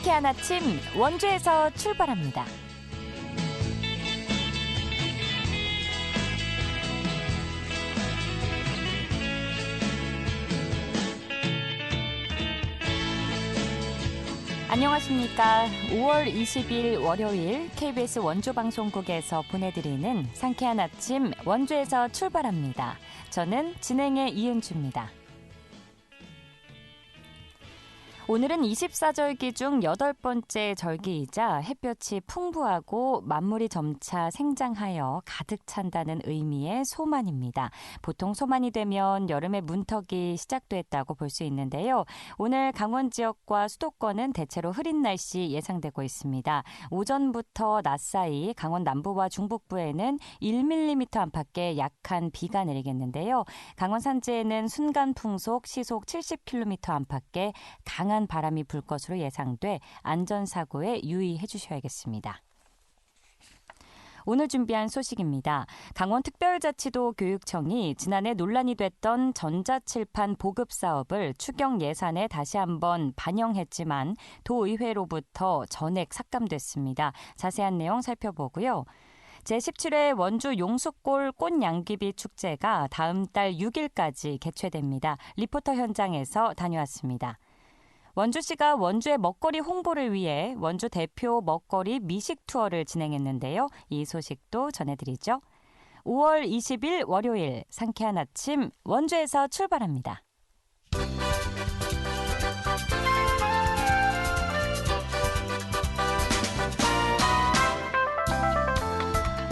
상쾌한 아침 원주에서 출발합니다. 안녕하십니까. 5월 20일 월요일 KBS 원주방송국에서 보내드리는 상쾌한 아침 원주에서 출발합니다. 저는 진행의 이은주입니다. 오늘은 24절기 중 8번째 절기이자 햇볕이 풍부하고 만물이 점차 생장하여 가득 찬다는 의미의 소만입니다. 보통 소만이 되면 여름의 문턱이 시작됐다고 볼 수 있는데요. 오늘 강원 지역과 수도권은 대체로 흐린 날씨 예상되고 있습니다. 오전부터 낮 사이 강원 남부와 중북부에는 1mm 안팎의 약한 비가 내리겠는데요. 강원 산지에는 순간 풍속 시속 70km 안팎의 강한 바람이 불 것으로 예상돼 안전사고에 유의해 주셔야겠습니다. 오늘 준비한 소식입니다. 강원특별자치도 교육청이 지난해 논란이 됐던 전자칠판 보급 사업을 추경 예산에 다시 한번 반영했지만 도의회로부터 전액 삭감됐습니다. 자세한 내용 살펴보고요. 제17회 원주 용수골 꽃양귀비 축제가 다음 달 6일까지 개최됩니다. 리포터 현장에서 다녀왔습니다. 원주시가 원주의 먹거리 홍보를 위해 원주 대표 먹거리 미식 투어를 진행했는데요. 이 소식도 전해드리죠. 5월 20일 월요일 상쾌한 아침 원주에서 출발합니다.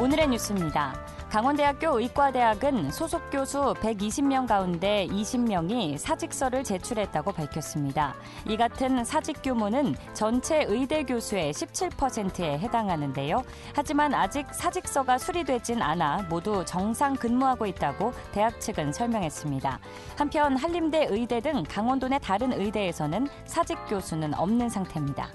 오늘의 뉴스입니다. 강원대학교 의과대학은 소속 교수 120명 가운데 20명이 사직서를 제출했다고 밝혔습니다. 이 같은 사직 규모는 전체 의대 교수의 17%에 해당하는데요. 하지만 아직 사직서가 수리되진 않아 모두 정상 근무하고 있다고 대학 측은 설명했습니다. 한편 한림대 의대 등 강원도 내 다른 의대에서는 사직 교수는 없는 상태입니다.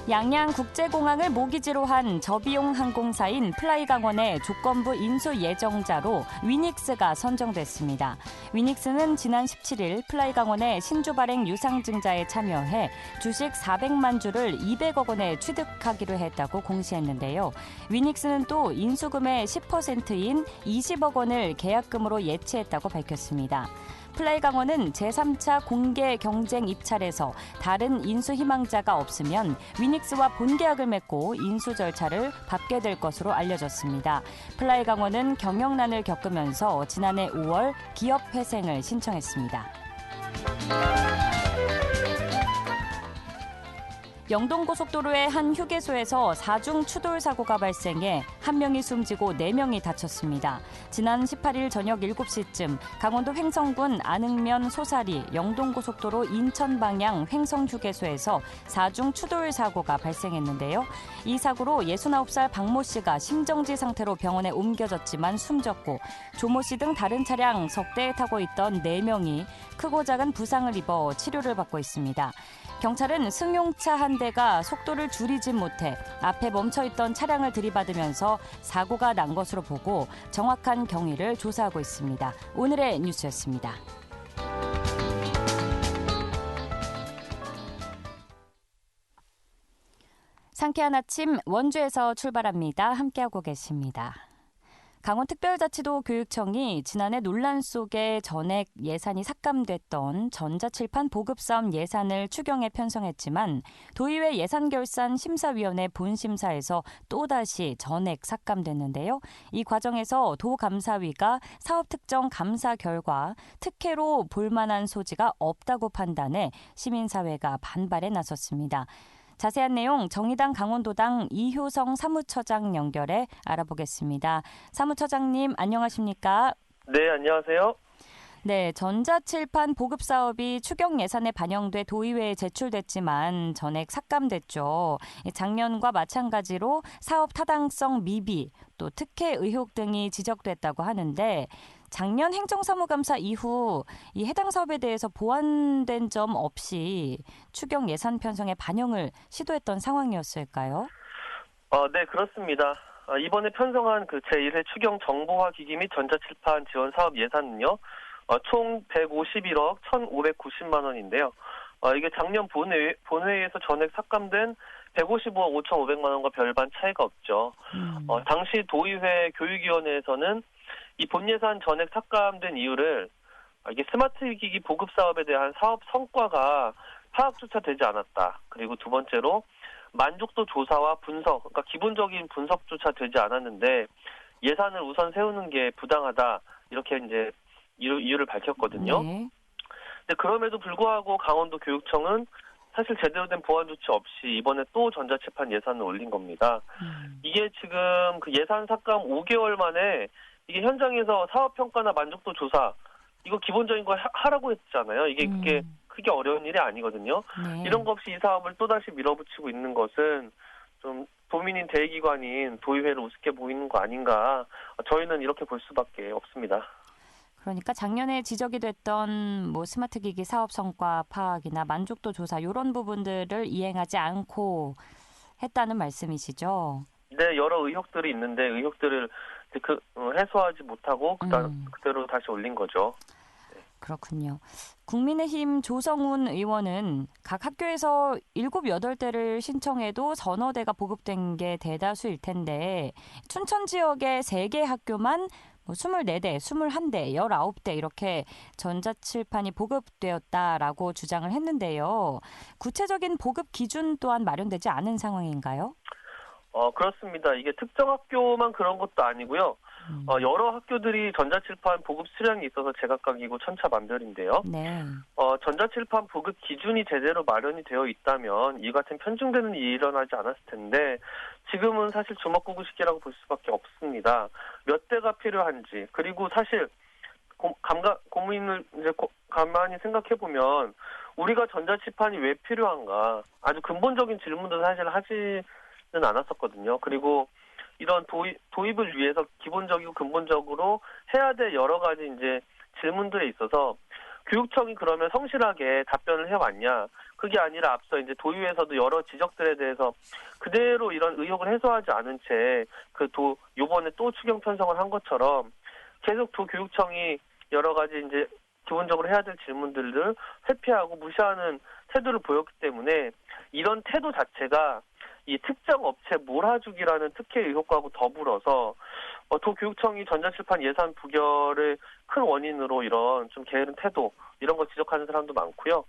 양양국제공항을 모기지로 한 저비용 항공사인 플라이강원의 조건부 인수 예정자로 위닉스가 선정됐습니다. 위닉스는 지난 17일 플라이강원의 신주 발행 유상증자에 참여해 주식 400만 주를 200억 원에 취득하기로 했다고 공시했는데요. 위닉스는 또 인수금의 10%인 20억 원을 계약금으로 예치했다고 밝혔습니다. 플라이강원은 제3차 공개 경쟁 입찰에서 다른 인수 희망자가 없으면 위닉스와 본계약을 맺고 인수 절차를 밟게 될 것으로 알려졌습니다. 플라이강원은 경영난을 겪으면서 지난해 5월 기업 회생을 신청했습니다. 영동고속도로의 한 휴게소에서 4중 추돌 사고가 발생해 1명이 숨지고 4명이 다쳤습니다. 지난 18일 저녁 7시쯤 강원도 횡성군 안흥면 소사리 영동고속도로 인천 방향 횡성휴게소에서 4중 추돌 사고가 발생했는데요. 이 사고로 69살 박모 씨가 심정지 상태로 병원에 옮겨졌지만 숨졌고 조모 씨 등 다른 차량 석 대에 타고 있던 4명이 크고 작은 부상을 입어 치료를 받고 있습니다. 경찰은 승용차 한 대가 속도를 줄이지 못해 앞에 멈춰있던 차량을 들이받으면서 사고가 난 것으로 보고 정확한 경위를 조사하고 있습니다. 오늘의 뉴스였습니다. 상쾌한 아침 원주에서 출발합니다. 함께하고 계십니다. 강원특별자치도 교육청이 지난해 논란 속에 전액 예산이 삭감됐던 전자칠판 보급사업 예산을 추경에 편성했지만 도의회 예산결산 심사위원회 본심사에서 또다시 전액 삭감됐는데요. 이 과정에서 도감사위가 사업 특정 감사 결과 특혜로 볼만한 소지가 없다고 판단해 시민사회가 반발에 나섰습니다. 자세한 내용 정의당 강원도당 이효성 사무처장 연결해 알아보겠습니다. 사무처장님 안녕하십니까? 네, 안녕하세요. 네, 전자칠판 보급 사업이 추경 예산에 반영돼 도의회에 제출됐지만 전액 삭감됐죠. 작년과 마찬가지로 사업 타당성 미비, 또 특혜 의혹 등이 지적됐다고 하는데 작년 행정사무감사 이후 이 해당 사업에 대해서 보완된 점 없이 추경 예산 편성에 반영을 시도했던 상황이었을까요? 네, 그렇습니다. 이번에 편성한 그 제1회 추경 정보화 기기 및 전자칠판 지원 사업 예산은요, 총 151억 1,590만 원인데요. 이게 작년 본회의에서 전액 삭감된 155억 5,500만 원과 별반 차이가 없죠. 당시 도의회 교육위원회에서는 이 본예산 전액 삭감된 이유를 이게 스마트 기기 보급 사업에 대한 사업 성과가 파악조차 되지 않았다. 그리고 두 번째로 만족도 조사와 분석, 그러니까 기본적인 분석조차 되지 않았는데 예산을 우선 세우는 게 부당하다. 이렇게 이제 이유를 밝혔거든요. 네. 근데 그럼에도 불구하고 강원도 교육청은 사실 제대로 된 보완 조치 없이 이번에 또 전자칠판 예산을 올린 겁니다. 이게 지금 그 예산 삭감 5개월 만에 이게 현장에서 사업평가나 만족도 조사 이거 기본적인 거 하라고 했잖아요. 이게 그게 크게 어려운 일이 아니거든요. 네. 이런 거 없이 이 사업을 또다시 밀어붙이고 있는 것은 좀 도민인 대의기관인 도의회를 우습게 보이는 거 아닌가. 저희는 이렇게 볼 수밖에 없습니다. 그러니까 작년에 지적이 됐던 뭐 스마트 기기 사업 성과 파악이나 만족도 조사 이런 부분들을 이행하지 않고 했다는 말씀이시죠? 네, 여러 의혹들이 있는데 의혹들을 해소하지 못하고 그대로 다시 올린 거죠. 그렇군요. 국민의힘 조성훈 의원은 각 학교에서 7, 8대를 신청해도 서너 대가 보급된 게 대다수일 텐데 춘천 지역의 3개 학교만 24대, 21대, 19대 이렇게 전자칠판이 보급되었다라고 주장을 했는데요. 구체적인 보급 기준 또한 마련되지 않은 상황인가요? 그렇습니다. 이게 특정 학교만 그런 것도 아니고요. 여러 학교들이 전자칠판 보급 수량이 있어서 제각각이고 천차만별인데요. 네. 전자칠판 보급 기준이 제대로 마련이 되어 있다면 이 같은 편중되는 일이 일어나지 않았을 텐데 지금은 사실 주먹구구식이라고 볼 수밖에 없습니다. 몇 대가 필요한지 그리고 사실 고민을 이제 가만히 생각해 보면 우리가 전자칠판이 왜 필요한가 아주 근본적인 질문도 사실 하지는 않았었거든요. 그리고 이런 도입을 위해서 기본적이고 근본적으로 해야 될 여러 가지 이제 질문들에 있어서 교육청이 그러면 성실하게 답변을 해왔냐? 그게 아니라 앞서 이제 도의회에서도 여러 지적들에 대해서 그대로 이런 의혹을 해소하지 않은 채 요번에 또 추경 편성을 한 것처럼 계속 도교육청이 여러 가지 이제 기본적으로 해야 될 질문들을 회피하고 무시하는 태도를 보였기 때문에 이런 태도 자체가 이 특정 업체 몰아주기라는 특혜 의혹과도 더불어서 도교육청이 전자칠판 예산 부결의 큰 원인으로 이런 좀 게으른 태도 이런 거 지적하는 사람도 많고요.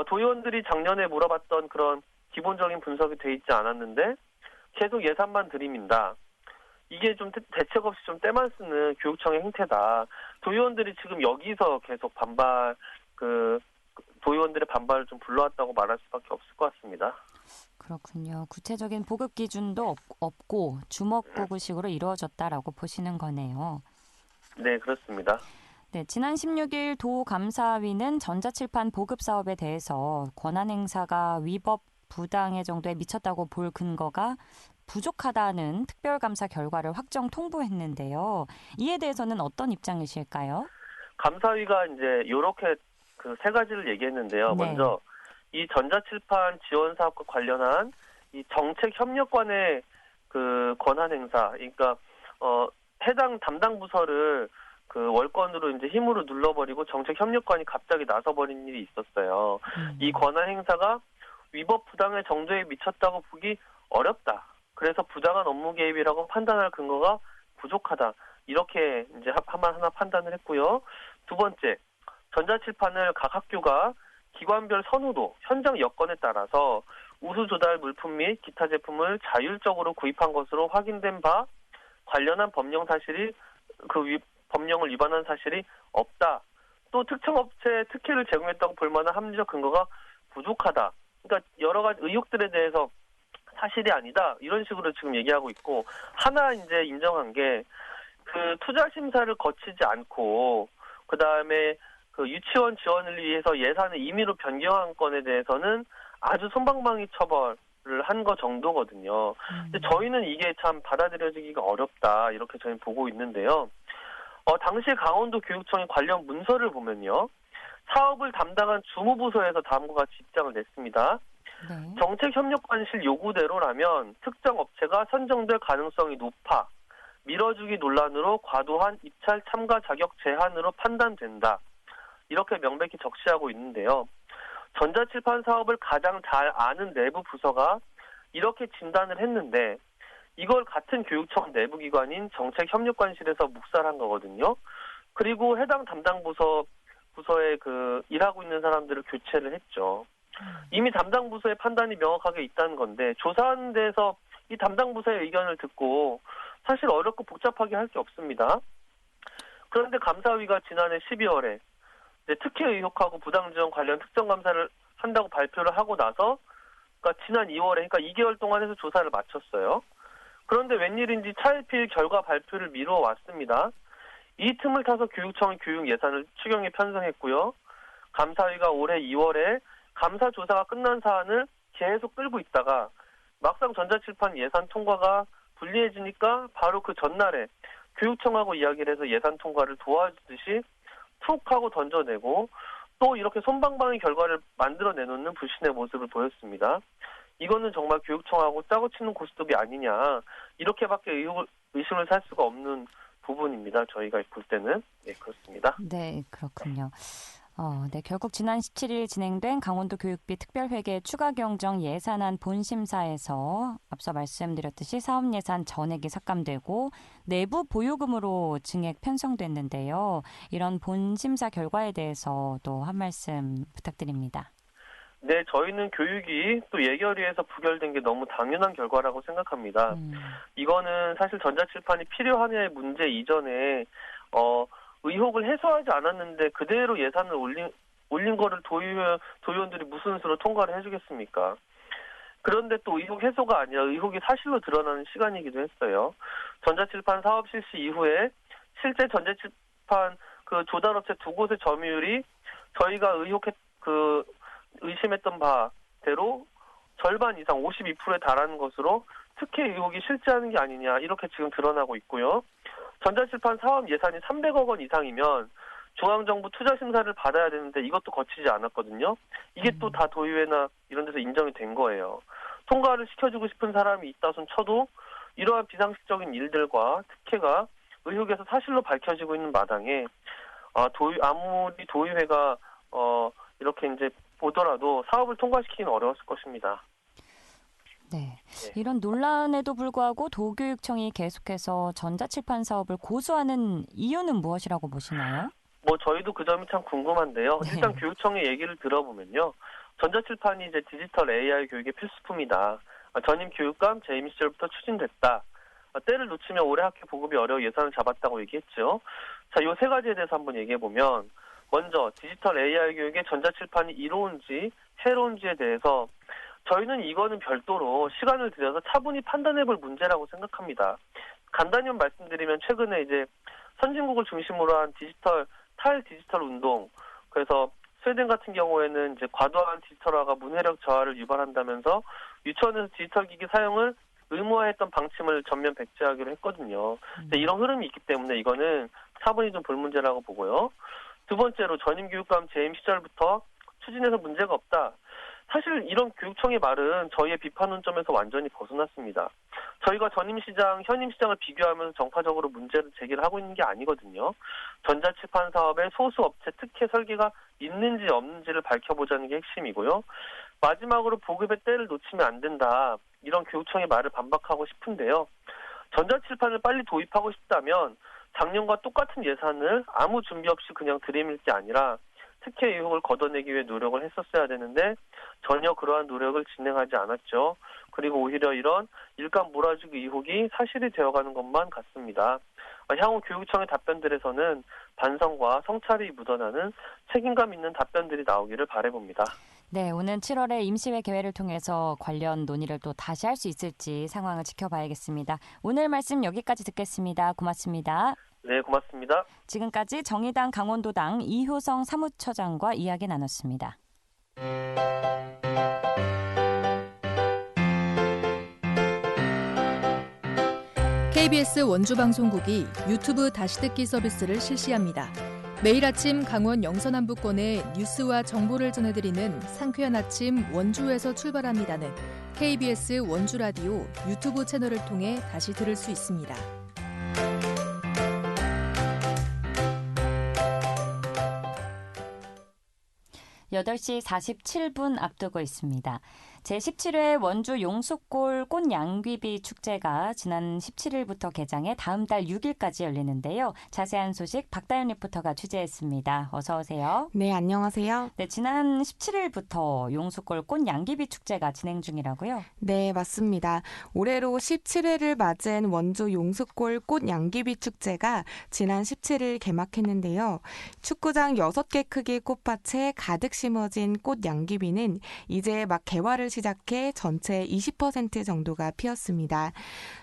도의원들이 작년에 물어봤던 그런 기본적인 분석이 돼 있지 않았는데 계속 예산만 들이민다. 이게 좀 대책 없이 좀 때만 쓰는 교육청의 행태다. 도의원들이 지금 여기서 계속 도의원들의 반발을 좀 불러왔다고 말할 수밖에 없을 것 같습니다. 그렇군요. 구체적인 보급 기준도 없고 주먹구구식으로 이루어졌다라고 보시는 거네요. 네, 그렇습니다. 네, 지난 16일 도감사위는 전자칠판 보급 사업에 대해서 권한 행사가 위법 부당해 정도에 미쳤다고 볼 근거가 부족하다는 특별감사 결과를 확정 통보했는데요. 이에 대해서는 어떤 입장이실까요? 감사위가 이제 이렇게 세 가지를 얘기했는데요. 네. 먼저 이 전자칠판 지원 사업과 관련한 이 정책 협력관의 권한 행사, 그러니까 해당 담당 부서를 월권으로 이제 힘으로 눌러버리고 정책 협력관이 갑자기 나서버린 일이 있었어요. 이 권한 행사가 위법 부당의 정도에 미쳤다고 보기 어렵다. 그래서 부당한 업무 개입이라고 판단할 근거가 부족하다. 이렇게 이제 하나 판단을 했고요. 두 번째, 전자칠판을 각 학교가 기관별 선호도, 현장 여건에 따라서 우수 조달 물품 및 기타 제품을 자율적으로 구입한 것으로 확인된 바 관련한 법령을 위반한 사실이 없다. 또 특정 업체에 특혜를 제공했다고 볼 만한 합리적 근거가 부족하다. 그러니까 여러 가지 의혹들에 대해서 사실이 아니다. 이런 식으로 지금 얘기하고 있고 하나 이제 인정한 게 투자 심사를 거치지 않고 그다음에 유치원 지원을 위해서 예산을 임의로 변경한 건에 대해서는 아주 솜방망이 처벌을 한 거 정도거든요. 근데 저희는 이게 참 받아들여지기가 어렵다 이렇게 저희는 보고 있는데요. 당시 강원도 교육청의 관련 문서를 보면요. 사업을 담당한 주무부서에서 다음과 같이 입장을 냈습니다. 네. 정책협력관실 요구대로라면 특정 업체가 선정될 가능성이 높아. 밀어주기 논란으로 과도한 입찰 참가 자격 제한으로 판단된다. 이렇게 명백히 적시하고 있는데요. 전자칠판 사업을 가장 잘 아는 내부 부서가 이렇게 진단을 했는데 이걸 같은 교육청 내부기관인 정책협력관실에서 묵살한 거거든요. 그리고 해당 담당 부서에 일하고 있는 사람들을 교체를 했죠. 이미 담당 부서의 판단이 명확하게 있다는 건데 조사하는 데에서 이 담당 부서의 의견을 듣고 사실 어렵고 복잡하게 할 게 없습니다. 그런데 감사위가 지난해 12월에 특혜 의혹하고 부당지원 관련 특정감사를 한다고 발표를 하고 나서 그러니까 지난 2월에 2개월 동안 해서 조사를 마쳤어요. 그런데 웬일인지 차일피일 결과 발표를 미루어 왔습니다. 이 틈을 타서 교육청이 교육 예산을 추경에 편성했고요. 감사위가 올해 2월에 감사 조사가 끝난 사안을 계속 끌고 있다가 막상 전자칠판 예산 통과가 불리해지니까 바로 그 전날에 교육청하고 이야기를 해서 예산 통과를 도와주듯이 툭 하고 던져내고 또 이렇게 솜방망이 결과를 만들어내놓는 불신의 모습을 보였습니다. 이거는 정말 교육청하고 짜고 치는 고스톱이 아니냐 이렇게밖에 의심을 살 수가 없는 부분입니다. 저희가 볼 때는. 네, 그렇습니다. 네, 그렇군요. 네, 결국 지난 17일 진행된 강원도 교육비 특별회계 추가 경정 예산안 본심사에서 앞서 말씀드렸듯이 사업 예산 전액이 삭감되고 내부 보유금으로 증액 편성됐는데요. 이런 본심사 결과에 대해서 또 한 말씀 부탁드립니다. 네, 저희는 교육이 또 예결위에서 부결된 게 너무 당연한 결과라고 생각합니다. 이거는 사실 전자칠판이 필요하냐의 문제 이전에 의혹을 해소하지 않았는데 그대로 예산을 올린 거를 도의원들이 무슨 수로 통과를 해주겠습니까? 그런데 또 의혹 해소가 아니라 의혹이 사실로 드러나는 시간이기도 했어요. 전자칠판 사업 실시 이후에 실제 전자칠판 조달업체 두 곳의 점유율이 저희가 의심했던 바대로 절반 이상 52%에 달하는 것으로 특혜 의혹이 실제하는 게 아니냐 이렇게 지금 드러나고 있고요. 전자칠판 사업 예산이 300억 원 이상이면 중앙정부 투자심사를 받아야 되는데 이것도 거치지 않았거든요. 이게 또 다 도의회나 이런 데서 인정이 된 거예요. 통과를 시켜주고 싶은 사람이 있다손 쳐도 이러한 비상식적인 일들과 특혜가 의혹에서 사실로 밝혀지고 있는 마당에 아무리 도의회가 이렇게 이제 보더라도 사업을 통과시키기는 어려웠을 것입니다. 네. 이런 논란에도 불구하고 도교육청이 계속해서 전자칠판 사업을 고수하는 이유는 무엇이라고 보시나요? 저희도 그 점이 참 궁금한데요. 네. 일단 교육청의 얘기를 들어보면요. 전자칠판이 이제 디지털 AI 교육의 필수품이다. 전임 교육감 재임 시절부터 추진됐다. 때를 놓치면 올해 학교 보급이 어려워 예산을 잡았다고 얘기했죠. 자, 요 세 가지에 대해서 한번 얘기해보면 먼저 디지털 AI 교육의 전자칠판이 이로운지 해로운지에 대해서 저희는 이거는 별도로 시간을 들여서 차분히 판단해볼 문제라고 생각합니다. 간단히 말씀드리면 최근에 이제 선진국을 중심으로 한 탈디지털 운동, 그래서 스웨덴 같은 경우에는 이제 과도한 디지털화가 문해력 저하를 유발한다면서 유치원에서 디지털 기기 사용을 의무화했던 방침을 전면 백지하기로 했거든요. 이런 흐름이 있기 때문에 이거는 차분히 좀 볼 문제라고 보고요. 두 번째로 전임 교육감 재임 시절부터 추진해서 문제가 없다. 사실 이런 교육청의 말은 저희의 비판 논점에서 완전히 벗어났습니다. 저희가 전임 시장, 현임 시장을 비교하면서 정파적으로 문제를 제기를 하고 있는 게 아니거든요. 전자칠판 사업의 소수 업체 특혜 설계가 있는지 없는지를 밝혀보자는 게 핵심이고요. 마지막으로 보급의 때를 놓치면 안 된다. 이런 교육청의 말을 반박하고 싶은데요. 전자칠판을 빨리 도입하고 싶다면 작년과 똑같은 예산을 아무 준비 없이 그냥 들이밀 게 아니라 특혜 의혹을 걷어내기 위해 노력을 했었어야 되는데 전혀 그러한 노력을 진행하지 않았죠. 그리고 오히려 이런 일감 몰아주기 의혹이 사실이 되어가는 것만 같습니다. 향후 교육청의 답변들에서는 반성과 성찰이 묻어나는 책임감 있는 답변들이 나오기를 바라봅니다. 네, 오는 7월에 임시회 개회를 통해서 관련 논의를 또 다시 할 수 있을지 상황을 지켜봐야겠습니다. 오늘 말씀 여기까지 듣겠습니다. 고맙습니다. 네, 고맙습니다. 지금까지 정의당 강원도당 이효성 사무처장과 이야기 나눴습니다. KBS 원주방송국이 유튜브 다시 듣기 서비스를 실시합니다. 매일 아침 강원 영서남부권의 뉴스와 정보를 전해드리는 상쾌한 아침 원주에서 출발합니다는 KBS 원주라디오 유튜브 채널을 통해 다시 들을 수 있습니다. 8시 47분 앞두고 있습니다. 제17회 원주 용숫골 꽃양귀비 축제가 지난 17일부터 개장해 다음 달 6일까지 열리는데요. 자세한 소식 박다연 리포터가 취재했습니다. 어서 오세요. 네, 안녕하세요. 네, 지난 17일부터 용숫골 꽃양귀비 축제가 진행 중이라고요? 네, 맞습니다. 올해로 17회를 맞은 원주 용숫골 꽃양귀비 축제가 지난 17일 개막했는데요. 축구장 6개 크기 꽃밭에 가득 심어진 꽃양귀비는 이제 막 개화를 시작해 전체 20% 정도가 피었습니다.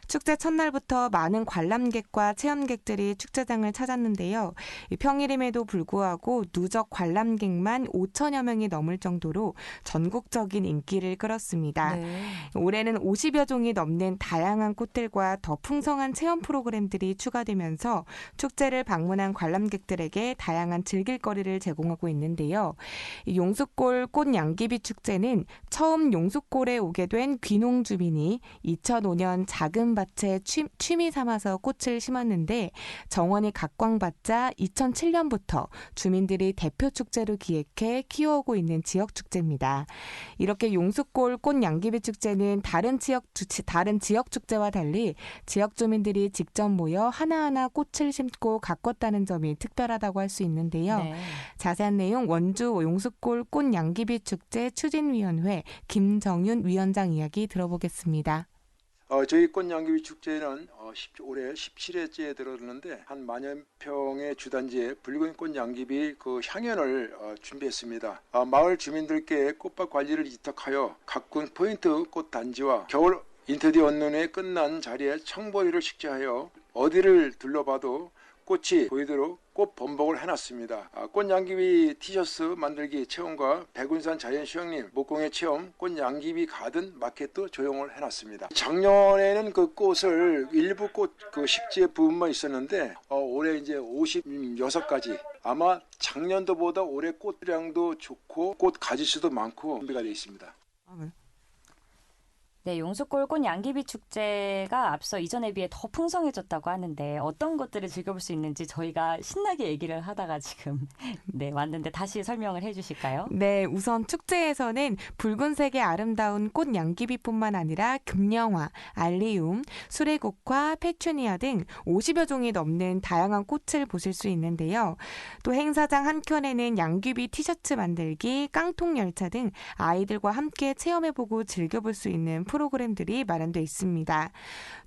축제 첫날부터 많은 관람객과 체험객들이 축제장을 찾았는데요. 평일임에도 불구하고 누적 관람객만 5천여 명이 넘을 정도로 전국적인 인기를 끌었습니다. 네. 올해는 50여 종이 넘는 다양한 꽃들과 더 풍성한 체험 프로그램들이 추가되면서 축제를 방문한 관람객들에게 다양한 즐길거리를 제공하고 있는데요. 이 용숫골 꽃양귀비 축제는 처음 용숫골에 오게 된 귀농 주민이 2005년 작은 밭에 취미 삼아서 꽃을 심었는데 정원이 각광받자 2007년부터 주민들이 대표 축제로 기획해 키워오고 있는 지역 축제입니다. 이렇게 용숫골 꽃양귀비 축제는 다른 지역 축제와 달리 지역 주민들이 직접 모여 하나하나 꽃을 심고 가꿨다는 점이 특별하다고 할 수 있는데요. 네. 자세한 내용 원주 용숫골 꽃양귀비 축제 추진위원회 김정윤 위원장 이야기 들어보겠습니다. 저희 꽃양귀비 축제는 올해 17회째에 들어오는데 한 만여 평의 주단지에 붉은 꽃양귀비 그 향연을 준비했습니다. 마을 주민들께 꽃밭 관리를 위탁하여 가꾼 포인트 꽃단지와 겨울 인테리어 원룸에 끝난 자리에 청보리를 식재하여 어디를 둘러봐도 꽃이 보이도록 꽃 번복을 해놨습니다. 꽃양귀비 티셔츠 만들기 체험과 백운산 자연수영림, 목공예 체험, 꽃양귀비 가든 마켓도 조용을 해놨습니다. 작년에는 그 꽃을 일부 꽃 그 식재 부분만 있었는데 올해 이제 56가지. 아마 작년도보다 올해 꽃량도 좋고 꽃 가지수도 많고 준비가 되어 있습니다. 네, 용숫골 꽃양귀비 축제가 앞서 이전에 비해 더 풍성해졌다고 하는데 어떤 것들을 즐겨볼 수 있는지 저희가 신나게 얘기를 하다가 지금 네, 왔는데 다시 설명을 해주실까요? 네, 우선 축제에서는 붉은색의 아름다운 꽃양귀비뿐만 아니라 금령화, 알리움, 수레국화, 페추니아 등 50여 종이 넘는 다양한 꽃을 보실 수 있는데요. 또 행사장 한켠에는 양귀비 티셔츠 만들기, 깡통 열차 등 아이들과 함께 체험해보고 즐겨볼 수 있는 프로그램들이 마련되어 있습니다.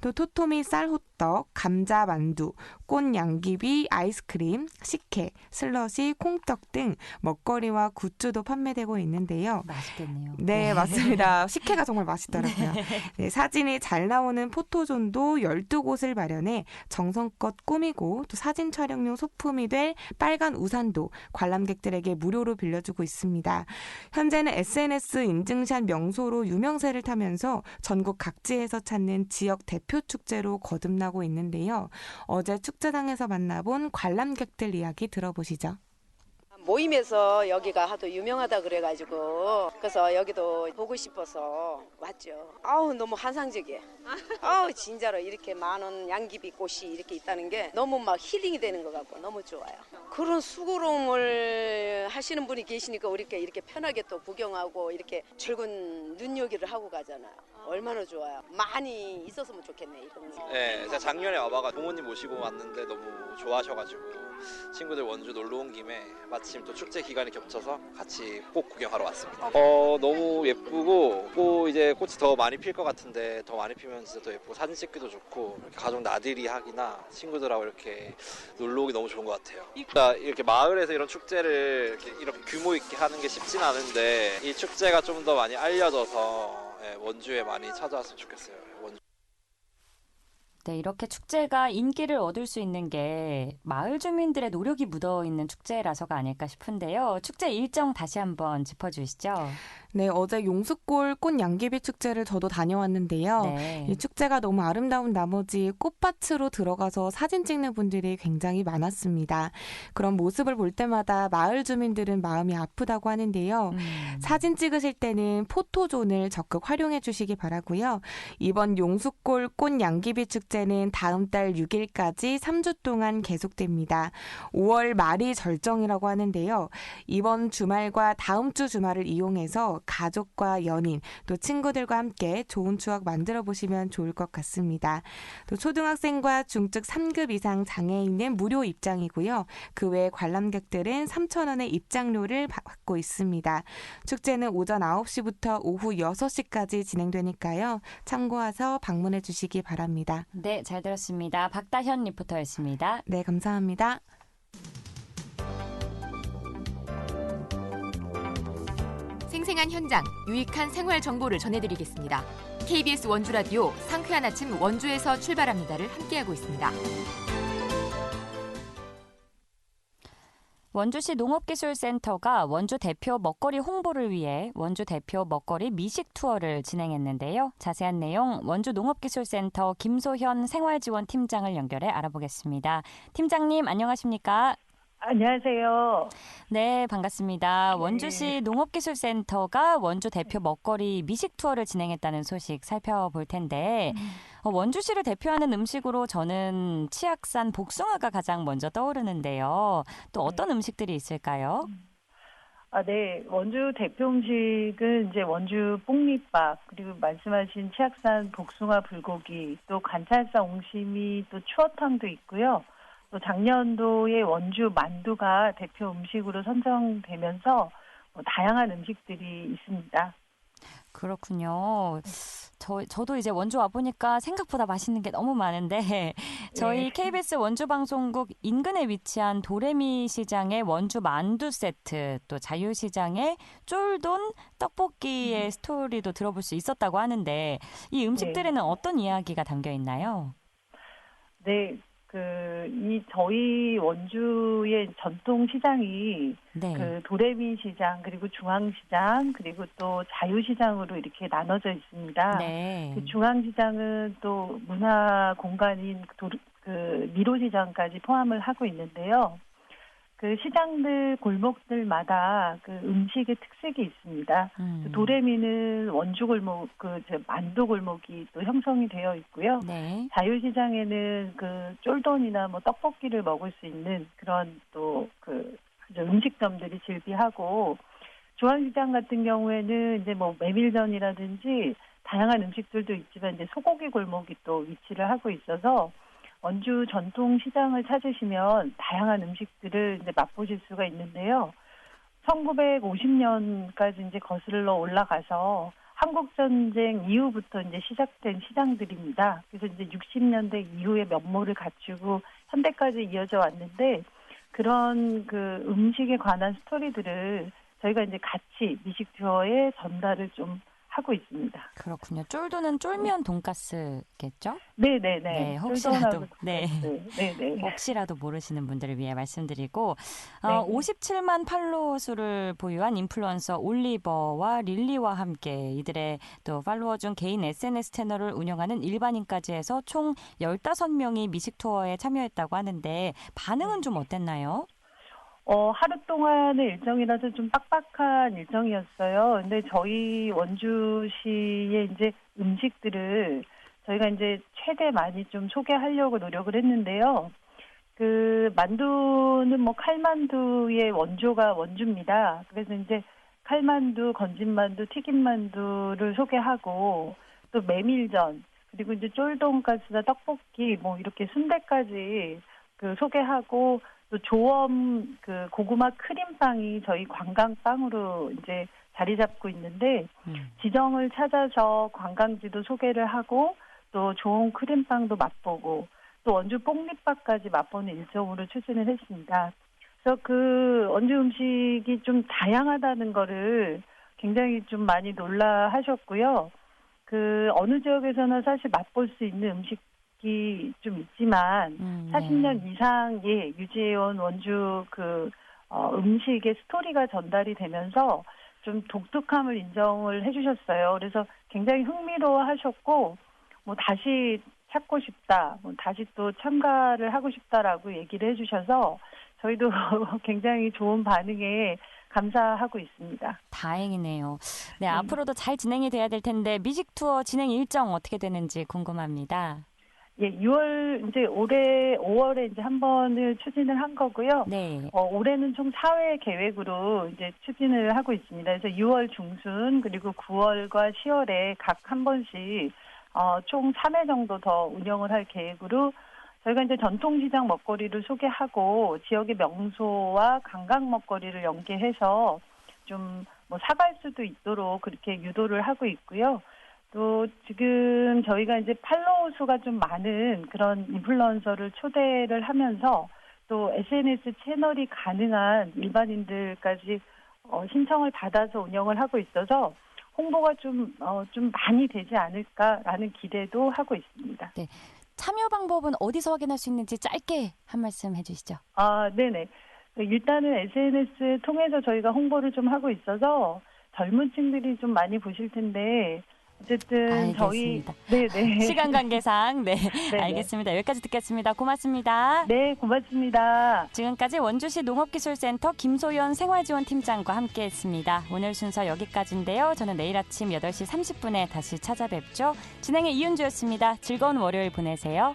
또 토토미 쌀호떡, 감자 만두, 꽃양귀비 아이스크림, 식혜, 슬러시, 콩떡 등 먹거리와 굿즈도 판매되고 있는데요. 맛있겠네요. 네, 맞습니다. 식혜가 정말 맛있더라고요. 네, 사진이 잘 나오는 포토존도 12곳을 마련해 정성껏 꾸미고 또 사진 촬영용 소품이 될 빨간 우산도 관람객들에게 무료로 빌려주고 있습니다. 현재는 SNS 인증샷 명소로 유명세를 타면서 전국 각지에서 찾는 지역 대표 축제로 거듭나고 있는데요. 어제 축제장에서 만나본 관람객들 이야기 들어보시죠. 모임에서 여기가 하도 유명하다 그래가지고 그래서 여기도 보고 싶어서 왔죠. 아우 너무 환상적이에요. 아우 진짜로 이렇게 많은 양귀비 꽃이 이렇게 있다는 게 너무 막 힐링이 되는 것 같고 너무 좋아요. 그런 수고로움을 하시는 분이 계시니까 이렇게 편하게 또 구경하고 이렇게 즐거운 눈요기를 하고 가잖아요. 얼마나 좋아요. 많이 있었으면 좋겠네 이런 거. 네, 제가 작년에 와봐가 부모님 모시고 왔는데 너무 좋아하셔가지고 친구들 원주 놀러 온 김에 마침 또 축제 기간이 겹쳐서 같이 꼭 구경하러 왔습니다. 너무 예쁘고 또 이제 꽃이 더 많이 필 것 같은데 더 많이 피면 진짜 더 예쁘고 사진 찍기도 좋고 이렇게 가족 나들이 하기나 친구들하고 이렇게 놀러 오기 너무 좋은 것 같아요. 그러니까 이렇게 마을에서 이런 축제를 이렇게 규모 있게 하는 게 쉽진 않은데 이 축제가 좀 더 많이 알려져서 원주에 많이 찾아왔으면 좋겠어요. 네, 이렇게 축제가 인기를 얻을 수 있는 게 마을 주민들의 노력이 묻어있는 축제라서가 아닐까 싶은데요. 축제 일정 다시 한번 짚어주시죠. 네, 어제 용수골 꽃 양귀비 축제를 저도 다녀왔는데요. 네. 이 축제가 너무 아름다운 나머지 꽃밭으로 들어가서 사진 찍는 분들이 굉장히 많았습니다. 그런 모습을 볼 때마다 마을 주민들은 마음이 아프다고 하는데요. 사진 찍으실 때는 포토존을 적극 활용해 주시기 바라고요. 이번 용수골 꽃 양귀비 축제는 다음 달 6일까지 3주 동안 계속됩니다. 5월 말이 절정이라고 하는데요. 이번 주말과 다음 주 주말을 이용해서 가족과 연인 또 친구들과 함께 좋은 추억 만들어 보시면 좋을 것 같습니다. 또 초등학생과 중증 3급 이상 장애인은 무료 입장이고요. 그 외 관람객들은 3,000원의 입장료를 받고 있습니다. 축제는 오전 9시부터 오후 6시까지 진행되니까요. 참고해서 방문해 주시기 바랍니다. 네, 잘 들었습니다. 박다현 리포터였습니다. 네, 감사합니다. 생생한 현장, 유익한 생활 정보를 전해드리겠습니다. KBS 원주 라디오 상쾌한 아침 원주에서 출발합니다를 함께하고 있습니다. 원주시 농업기술센터가 원주 대표 먹거리 홍보를 위해 원주 대표 먹거리 미식 투어를 진행했는데요. 자세한 내용 원주 농업기술센터 김소현 생활지원팀장을 연결해 알아보겠습니다. 팀장님 안녕하십니까? 안녕하세요. 네, 반갑습니다. 원주시 농업기술센터가 원주 대표 먹거리 미식 투어를 진행했다는 소식 살펴볼 텐데 원주시를 대표하는 음식으로 저는 치악산 복숭아가 가장 먼저 떠오르는데요. 또 어떤 음식들이 있을까요? 네. 원주 대표 음식은 이제 원주 뽕잎밥, 그리고 말씀하신 치악산 복숭아 불고기, 또 관찰사 옹심이, 또 추어탕도 있고요. 또 작년도에 원주 만두가 대표 음식으로 선정되면서 다양한 음식들이 있습니다. 그렇군요. 저도 이제 원주 와보니까 생각보다 맛있는 게 너무 많은데 저희 KBS 원주방송국 인근에 위치한 도레미 시장의 원주 만두 세트, 또 자유시장의 쫄돈 떡볶이의 스토리도 들어볼 수 있었다고 하는데 이 음식들에는 어떤 이야기가 담겨 있나요? 네. 저희 원주의 전통 시장이 도레미 시장, 그리고 중앙시장, 그리고 또 자유시장으로 이렇게 나눠져 있습니다. 네. 그 중앙시장은 또 문화 공간인 미로시장까지 포함을 하고 있는데요. 그 시장들 골목들마다 그 음식의 특색이 있습니다. 도레미는 원주 골목, 만두 골목이 또 형성이 되어 있고요. 네. 자유시장에는 그 쫄돈이나 뭐 떡볶이를 먹을 수 있는 그런 또 음식점들이 즐비하고, 중앙시장 같은 경우에는 이제 뭐 메밀전이라든지 다양한 음식들도 있지만 이제 소고기 골목이 또 위치를 하고 있어서 원주 전통 시장을 찾으시면 다양한 음식들을 이제 맛보실 수가 있는데요. 1950년까지 이제 거슬러 올라가서 한국전쟁 이후부터 이제 시작된 시장들입니다. 그래서 이제 60년대 이후에 면모를 갖추고 현대까지 이어져 왔는데, 그런 그 음식에 관한 스토리들을 저희가 이제 같이 미식 투어에 전달을 좀 하고 있습니다. 그렇군요. 쫄도는 쫄면 돈가스겠죠? 네네네. 네, 혹시라도 모르시는 분들을 위해 말씀드리고 57만 팔로워 수를 보유한 인플루언서 올리버와 릴리와 함께 이들의 또 팔로워 중 개인 SNS 채널을 운영하는 일반인까지 해서 총 15명이 미식 투어에 참여했다고 하는데 반응은 좀 어땠나요? 하루 동안의 일정이라서 좀 빡빡한 일정이었어요. 근데 저희 원주시의 이제 음식들을 저희가 이제 최대 많이 좀 소개하려고 노력을 했는데요. 그 만두는 뭐 칼만두의 원조가 원주입니다. 그래서 이제 칼만두, 건진만두, 튀김만두를 소개하고, 또 메밀전, 그리고 이제 쫄돈가스나 떡볶이, 뭐 이렇게 순대까지 소개하고, 또 조엄 고구마 크림빵이 저희 관광빵으로 이제 자리 잡고 있는데, 지정을 찾아서 관광지도 소개를 하고, 또 좋은 크림빵도 맛보고, 또 원주 뽕잎밥까지 맛보는 일정으로 추진을 했습니다. 그래서 그 원주 음식이 좀 다양하다는 거를 굉장히 좀 많이 놀라하셨고요. 어느 지역에서는 사실 맛볼 수 있는 음식이 좀 있지만 40년 이상에 유지해온 원주 음식의 스토리가 전달이 되면서 좀 독특함을 인정을 해주셨어요. 그래서 굉장히 흥미로워하셨고 뭐 다시 찾고 싶다, 뭐 다시 또 참가를 하고 싶다라고 얘기를 해주셔서 저희도 굉장히 좋은 반응에 감사하고 있습니다. 다행이네요. 네, 앞으로도 잘 진행이 돼야 될 텐데 뮤직 투어 진행 일정 어떻게 되는지 궁금합니다. 예, 6월 이제 올해 5월에 이제 한 번을 추진을 한 거고요. 네. 올해는 총 4회 계획으로 이제 추진을 하고 있습니다. 그래서 6월 중순 그리고 9월과 10월에 각 한 번씩 총 3회 정도 더 운영을 할 계획으로 저희가 이제 전통시장 먹거리를 소개하고 지역의 명소와 관광 먹거리를 연계해서 좀 뭐 사갈 수도 있도록 그렇게 유도를 하고 있고요. 또 지금 저희가 이제 팔로우 수가 좀 많은 그런 인플루언서를 초대를 하면서 또 SNS 채널이 가능한 일반인들까지 신청을 받아서 운영을 하고 있어서 홍보가 좀 많이 되지 않을까라는 기대도 하고 있습니다. 네. 참여 방법은 어디서 확인할 수 있는지 짧게 한 말씀 해주시죠. 네네. 일단은 SNS 통해서 저희가 홍보를 좀 하고 있어서 젊은 층들이 좀 많이 보실 텐데 어쨌든 알겠습니다. 저희 네네 시간 관계상 네 알겠습니다. 여기까지 듣겠습니다. 고맙습니다. 네 고맙습니다. 지금까지 원주시 농업기술센터 김소연 생활지원팀장과 함께했습니다. 오늘 순서 여기까지인데요. 저는 내일 아침 8시 30분에 다시 찾아뵙죠. 진행의 이윤주였습니다. 즐거운 월요일 보내세요.